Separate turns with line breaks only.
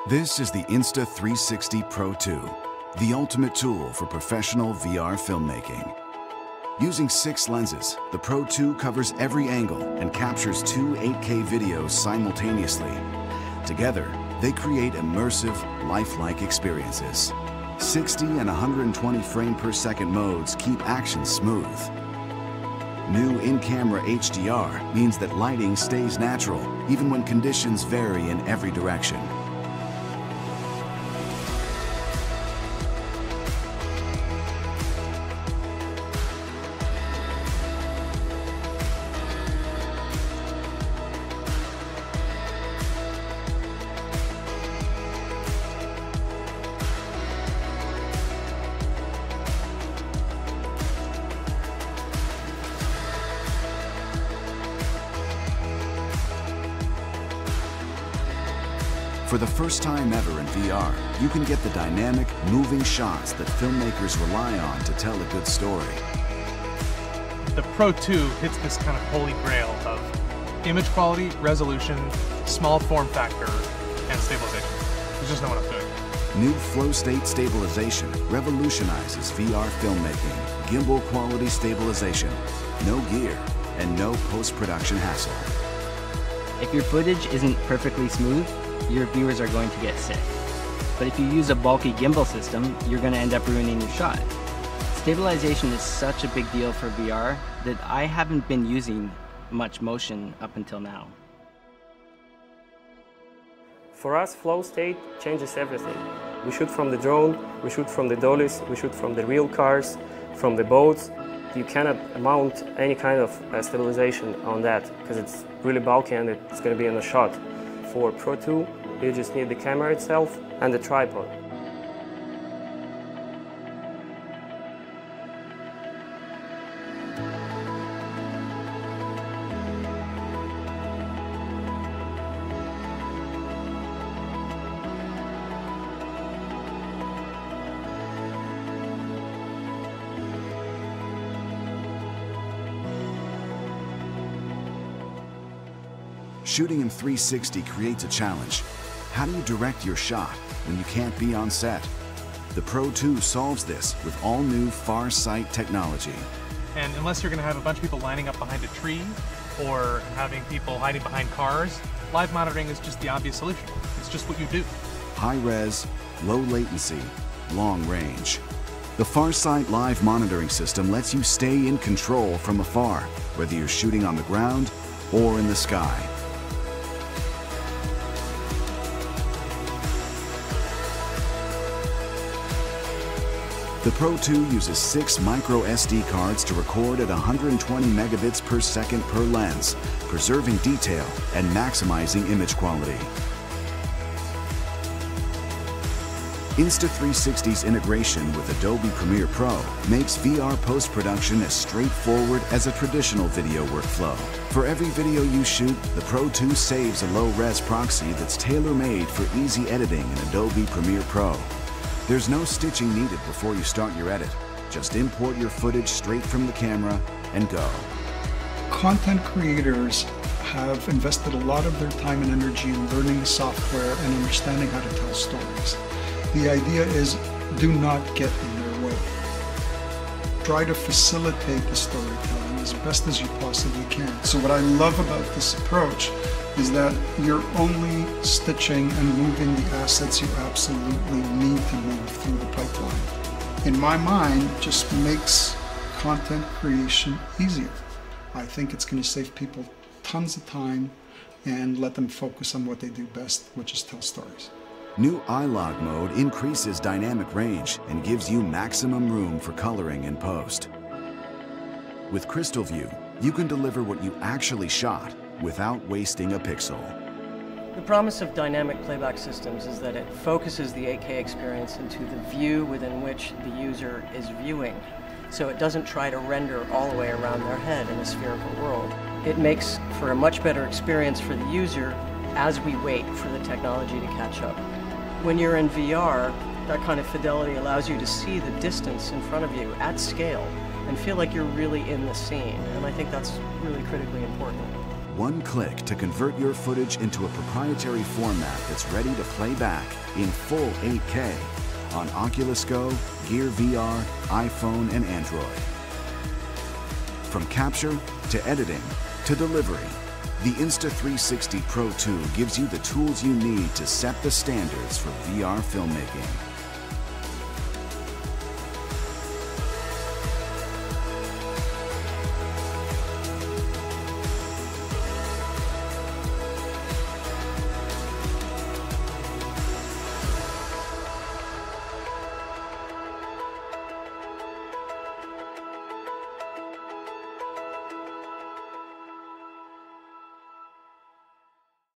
This is the Insta360 Pro 2, the ultimate tool for professional VR filmmaking. Using 6 lenses, the Pro 2 covers every angle and captures 2 8K videos simultaneously. Together, they create immersive, lifelike experiences. 60 and 120 frame per second modes keep action smooth. New in-camera HDR means that lighting stays natural, even when conditions vary in every direction. For the first time ever in VR, you can get the dynamic, moving shots that filmmakers rely on to tell a good story.
The Pro 2 hits this kind of holy grail of image quality, resolution, small form factor, and stabilization. There's just no one else doing it.
New flow state stabilization revolutionizes VR filmmaking. Gimbal quality stabilization, no gear, and no post-production hassle.
If your footage isn't perfectly smooth, your viewers are going to get sick. But if you use a bulky gimbal system, you're going to end up ruining your shot. Stabilization is such a big deal for VR that I haven't been using much motion up until now.
For us, flow state changes everything. We shoot from the drone, we shoot from the dollies, we shoot from the real cars, from the boats. You cannot mount any kind of stabilization on that because it's really bulky and it's going to be in a shot. For Pro 2, you just need the camera itself and the tripod.
Shooting in 360 creates a challenge. How do you direct your shot when you can't be on set? The Pro 2 solves this with all-new far sight technology.
And unless you're going to have a bunch of people lining up behind a tree or having people hiding behind cars, live monitoring is just the obvious solution. It's just what you do.
High res, low latency, long range. The Farsight live monitoring system lets you stay in control from afar, whether you're shooting on the ground or in the sky. The Pro 2 uses 6 micro SD cards to record at 120 megabits per second per lens, preserving detail and maximizing image quality. Insta360's integration with Adobe Premiere Pro makes VR post-production as straightforward as a traditional video workflow. For every video you shoot, the Pro 2 saves a low-res proxy that's tailor-made for easy editing in Adobe Premiere Pro. There's no stitching needed before you start your edit. Just import your footage straight from the camera and go.
Content creators have invested a lot of their time and energy in learning the software and understanding how to tell stories. The idea is, do not get in their way. Try to facilitate the storytelling as best as you possibly can. So what I love about this approach is that you're only stitching and moving the assets you absolutely need to move through the pipeline. In my mind, it just makes content creation easier. I think it's going to save people tons of time and let them focus on what they do best, which is tell stories.
New iLog mode increases dynamic range and gives you maximum room for coloring in post. With Crystal View, you can deliver what you actually shot without wasting a pixel.
The promise of dynamic playback systems is that it focuses the 8K experience into the view within which the user is viewing. So it doesn't try to render all the way around their head in a spherical world. It makes for a much better experience for the user as we wait for the technology to catch up. When you're in VR, that kind of fidelity allows you to see the distance in front of you at scale and feel like you're really in the scene. And I think that's really critically important.
One click to convert your footage into a proprietary format that's ready to play back in full 8K on Oculus Go, Gear VR, iPhone, and Android. From capture to editing to delivery, the Insta360 Pro 2 gives you the tools you need to set the standards for VR filmmaking.